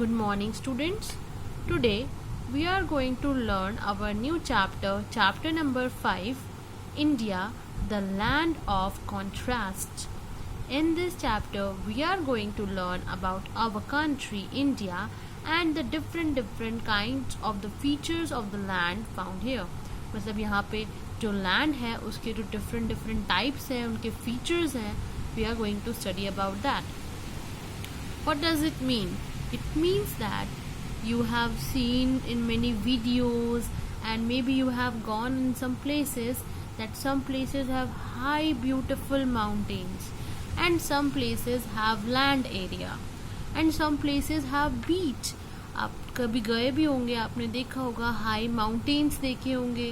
Good morning, students. Today we are going to learn our new chapter number 5, India, the land of contrasts. In this chapter, we are going to learn about our country, India, and the different kinds of the features of the land found here. मतलब यहाँ पे जो land है उसके जो different types हैं, उनके features हैं, we are going to study about that. What does it mean? It means that you have seen in many videos and maybe you have gone in some places that some places have high beautiful mountains and some places have land area and some places have beach. आप कभी गए भी होंगे, आपने देखा होगा high mountains देखे होंगे,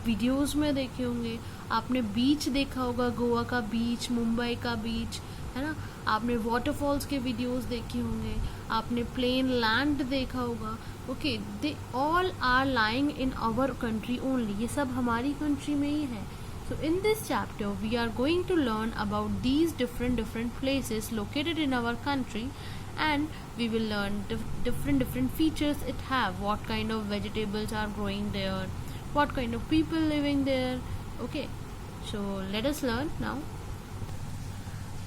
वीडियोस में देखे होंगे, आपने बीच देखा होगा, गोवा का बीच, मुंबई का बीच, है ना, आपने वाटरफॉल्स के वीडियोस देखे होंगे, आपने प्लेन लैंड देखा होगा. Okay, they all are lying in our country only. ये सब हमारी कंट्री में ही है. So in this chapter we are going to learn about these different places located in our country, and we will learn different features it have, what kind of vegetables are growing there, what kind of people living there. Okay, so let us learn now.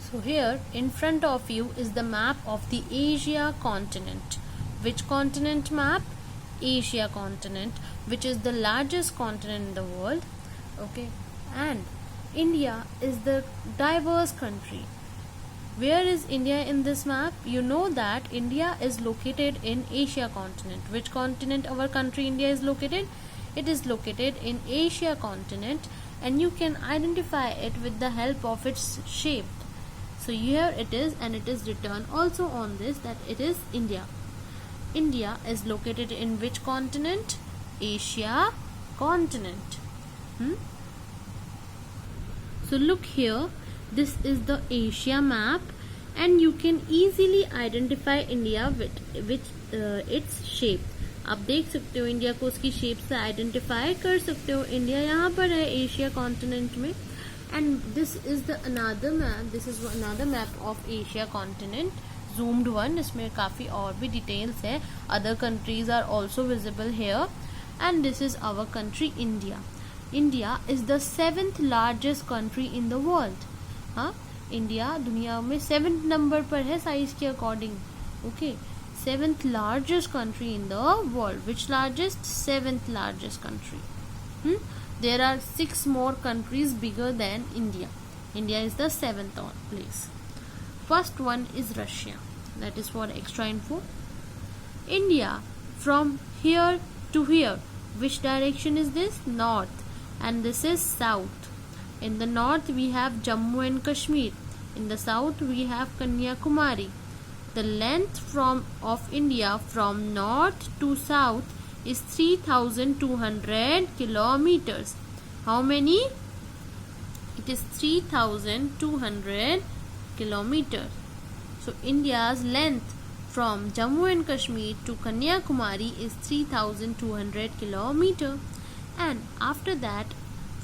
So here in front of you is the map of the Asia continent. Which continent map? Asia continent, which is the largest continent in the world. Okay, and India is the diverse country. Where is India in this map? You know that India is located in Asia continent. Which continent our country India is located? It is located in Asia continent, and you can identify it with the help of its shape. So here it is, and it is written also on this that it is India. India is located in which continent? Asia continent. So look here, this is the Asia map, and you can easily identify India with its shape. आप देख सकते हो India को उसकी shape से identify कर सकते हो. इंडिया यहाँ पर है एशिया कॉन्टिनेंट में, and this is the another map. This is another map of Asia continent, zoomed one. इसमें काफी और भी डिटेल्स है. Other countries are also visible here, and this is our country India. India is the 7th largest country in the world. हाँ, India दुनिया में 7th नंबर पर है साइज के according. Okay, 7th largest country in the world. Which largest? 7th largest country. There are 6 more countries bigger than India. India is the 7th place. First one is Russia. That is for extra info. India, from here to here, which direction is this? North, and this is south. In the north we have Jammu and Kashmir. In the south we have Kanyakumari. The length of India from north to south is 3,200 kilometers. How many? It is 3,200 kilometers. So India's length from Jammu and Kashmir to Kanyakumari is 3,200 kilometers. And after that,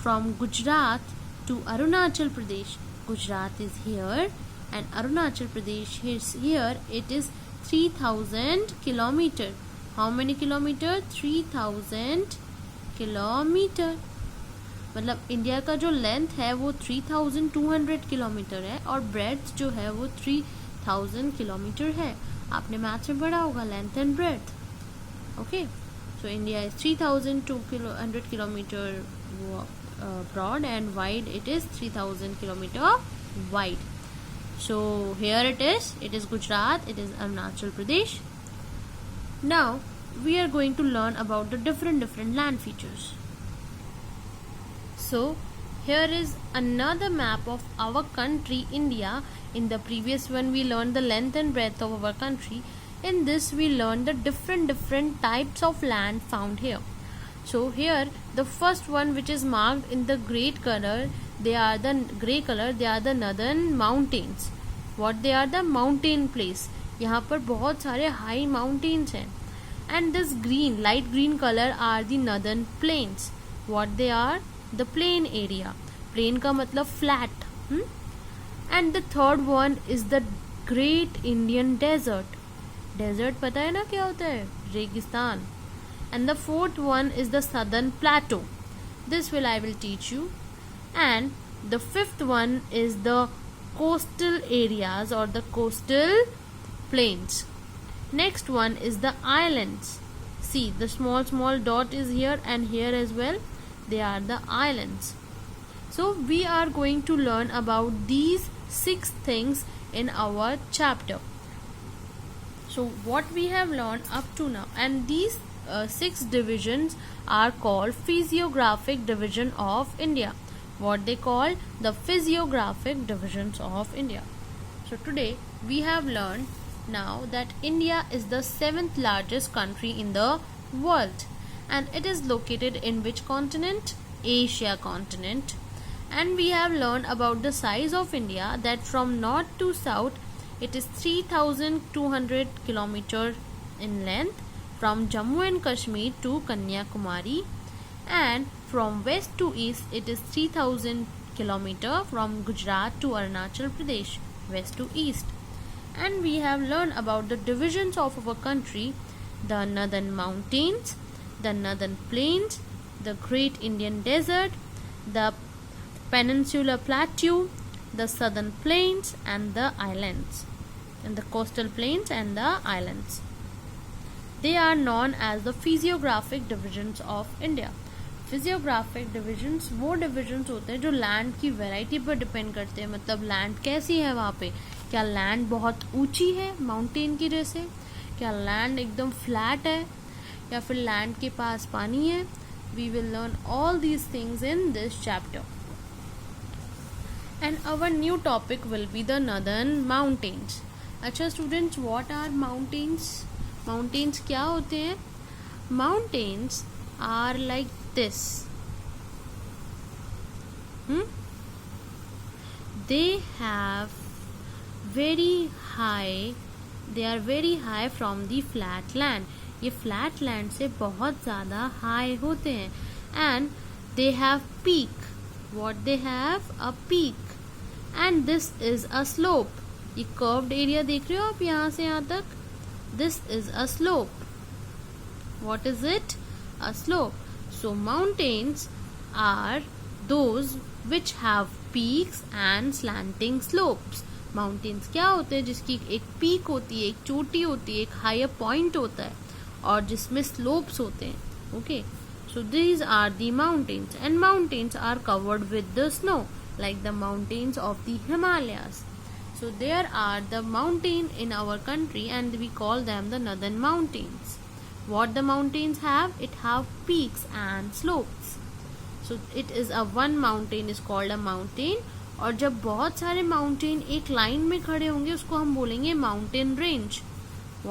from Gujarat to Arunachal Pradesh, Gujarat is here, and Arunachal Pradesh is here. It is 3,000 kilometer. How many kilometer? 3,000 kilometer. मतलब India का जो length है वो 3,200 kilometre है, और breadth जो है वो 3,000 किलोमीटर है. आपने मैथ्स में पढ़ा होगा length and breadth. Okay, so India is 3,200 kilometre broad, and wide it is 3,000 kilometer wide. So here it is Gujarat, it is Arunachal Pradesh. Now we are going to learn about the different land features. So here is another map of our country India. In the previous one we learned the length and breadth of our country. In this we learned the different types of land found here. So here the first one, which is marked in the gray color, they are the northern mountains. What they are? The mountain place. यहाँ पर बहुत सारे high mountains हैं. And this green, light green color are the northern plains. What they are? The plain area. Plain का मतलब flat. And the third one is the Great Indian Desert. Desert पता है ना क्या होता है, रेगिस्तान. And the fourth one is the southern plateau. This I will teach you. And the fifth one is the coastal areas or the coastal plains. Next one is the islands. See, the small dot is here and here as well. They are the islands. So we are going to learn about these 6 things in our chapter. So what we have learned up to now, and these 6 divisions are called physiographic division of India. What they call the physiographic divisions of India. So today we have learned now that India is the 7th largest country in the world, and it is located in which continent? Asia continent. And we have learned about the size of India, that from north to south it is 3200 kilometers in length, from Jammu and Kashmir to Kanyakumari, and from west to east it is 3000 kilometers, from Gujarat to Arunachal Pradesh, west to east. And we have learned about the divisions of our country: the northern mountains, the northern plains, the Great Indian Desert, the peninsular plateau, the southern plains and the islands, and the coastal plains and the islands. They are known as the physiographic divisions of India. Physiographic divisions वो divisions होते हैं जो land की variety पर depend करते हैं. मतलब land कैसी है वहाँ पे, क्या लैंड बहुत ऊंची है माउंटेन की जैसे, क्या लैंड एकदम फ्लैट है, या फिर लैंड के पास पानी है. We will learn all these things in this chapter. And our new topic will be the northern mountains. अच्छा students, what are mountains? Mountains क्या होते हैं? Mountains are like this. They have very high, they are very high from the flat land. ये flat land से बहुत ज़्यादा high होते हैं. And they have peak. What they have? A peak. And this is a slope. ये curved area देख रहे हो आप यहाँ से यहाँ तक? This is a slope. What is it? A slope. So mountains are those which have peaks and slanting slopes. Mountains क्या होते हैं? जिसकी एक peak होती है, एक चोटी होती है, एक higher point होता है, और जिसमें slopes होते हैं. Okay, so these are the mountains, and mountains are covered with the snow, like the mountains of the Himalayas. So there are the mountain in our country, and we call them the northern mountains. What the mountains have? It have peaks and slopes. So it is a one mountain is called a mountain. और जब बहुत सारे mountain एक line में खड़े होंगे उसको हम बोलेंगे mountain range.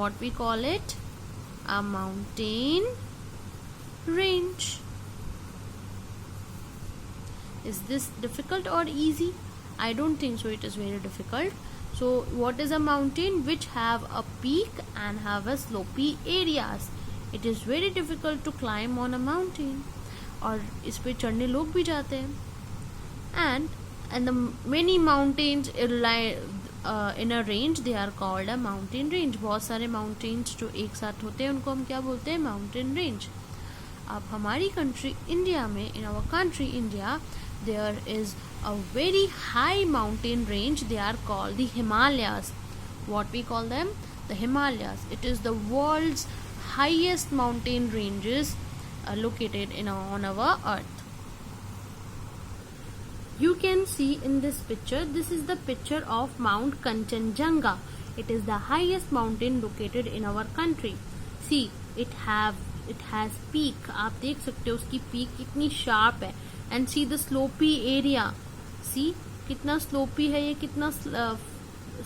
What we call it? A mountain range. Is this difficult or easy? I don't think so. It is very difficult. So what is a mountain? Which have a peak and have a slopy areas. It is very difficult to climb on a mountain. और इस पे चढ़ने लोग भी जाते हैं. And the many mountains in a range, they are called a mountain range. बहुत सारे mountains जो एक साथ होते हैं उनको हम क्या बोलते हैं? Mountain range. अब हमारी country India में, in our country India, there is a very high mountain range. They are called the Himalayas. What we call them? The Himalayas. It is the world's highest mountain ranges located on our earth. You can see in this picture, this is the picture of Mount Kanchenjunga. It is the highest mountain located in our country. See, it has peak. आप देख सकते हो उसकी peak कितनी sharp है. And see the slopy area. See कितना slopy है ये, कितना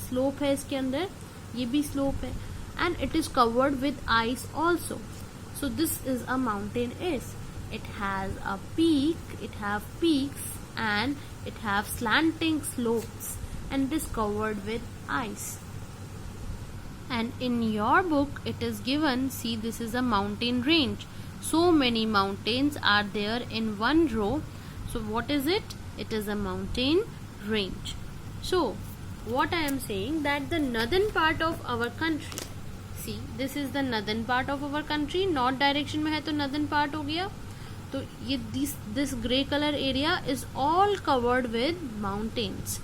slope है इसके अंदर, ये भी slope है. And it is covered with ice also. So this is a mountain is. It has a peak, it have peaks, and it have slanting slopes, and it is covered with ice. And in your book it is given, see, this is a mountain range. So many mountains are there in one row. So what is it? It is a mountain range. So what I am saying, that the northern part of our country, see this is the northern part of our country, north direction में है तो northern part हो गया. तो ये this grey colour area is all covered with mountains.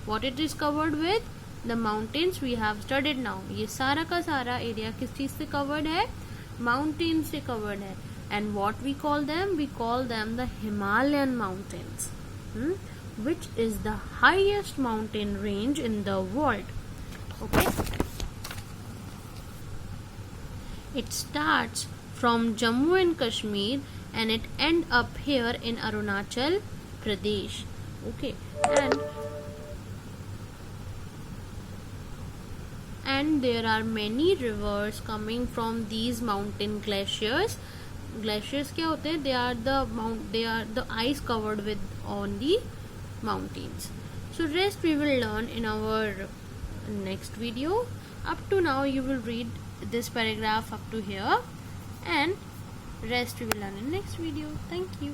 What it is covered with? The mountains we have studied now. ये सारा का सारा एरिया किस चीज से कवर्ड है? माउंटेन से कवर्ड है. And what we call them? We call them the Himalayan mountains, which is the highest mountain range in the world. Okay, it starts from Jammu and Kashmir and it end up here in Arunachal Pradesh. Okay, and there are many rivers coming from these mountain glaciers. Glaciers क्या होते हैं? They are the ice covered with on the mountains. So rest we will learn in our next video. Up to now you will read this paragraph up to here, and rest we will learn in next video. Thank you.